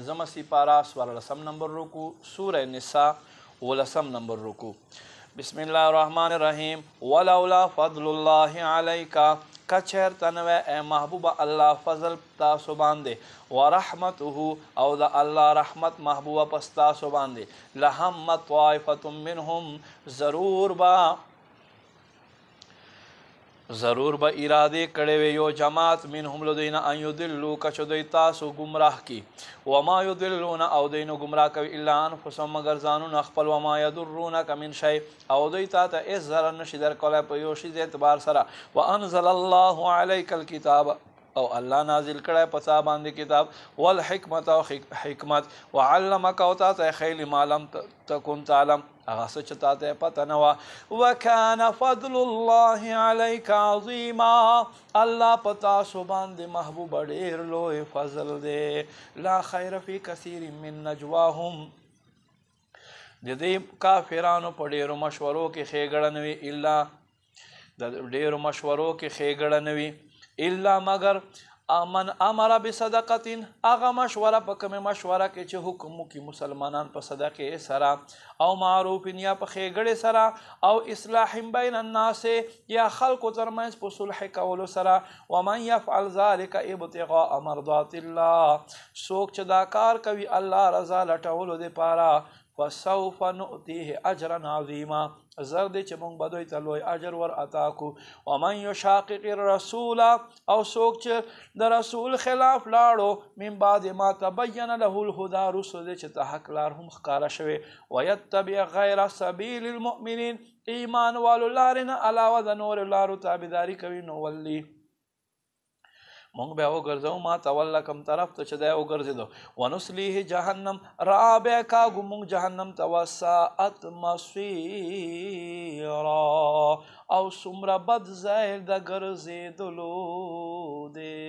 پنځمه سپاره 14 نمبر رکو. سوره نساء 19 نمبر رکو. بسم الله الرحمن الرحیم. ولولا فضل الله علیک، کچیرته نه وی ای محبوبه الله فضل تاسو باندې، ورحمته او د الله رحمت محبوبه پس تاسو باندې، لهمت طائفة منهم، ضرور به اراده کړی وي یو جماعت منهم له دوی نه ان یضلوک چې دوی تاسو ګمراه کي، وما یضلون او دوی نه ګمراه کوي الا انفسهم مګر ځانونه خپل، وما یضرونک من شیء او دوی تا ته هېڅ ضرر نشي درکولی په یو شي د اعتبار سره. وانزل الله علیک الکتاب، او الله نازل کړی په تا باندې کتاب، والحکمت او حکمت، وعلمک او تا ته ښیلي ما لم تکن تعلم، هغه څه چې تا ته یې پته نه وه. وکان فضل الله علیک عظیما، الله په تاسو باندې محبوبه ډېر لوی فضل دی. لا خیر فی کثیر من نجواهم، د دې کافرانو په ډېرو مشورو کې ښېګړه نه وي، الا د ډېرو مشورو کې ښېګړه نه وي الا مگر من امر بصدقتین، هغه مشوره په کومه مشوره کې چې حکم وکړي مسلمانان په صدقې سره، او معروف یا په ښېګړې سره، او اصلاح بین الناس یا خلکو ترمنځ په صلح کولو سره. ومن یفعل ذلک ابتغاء مرضات الله، څوک چې دا کار کوي الله رضا لټولو دپاره، فسوف نؤتیه اجرا عظیما، زر دی چې موږ به دوی ته لوی اجر ور عطا کړو. ومن یشاقق الرسول، او څوک چې د رسول خلاف لاړو، من بعد ما تبین له الهدى، وروسته دی چې ته حق لار هم ښکاره شوې، ویتبع غیر سبیل المؤمنین، ایمان والو لارې نه علاوه د نورو لارو تابعداري کوي، نو ولي مونږ بیا وګرځو ما توله کوم طرف ته چې دی وګرځېدو. ونسلیه جهنم، را بیا کاږو مونږ جهنم ته، وساءت مصیرا، او څومره بد ځای د ګرځېدلو دی.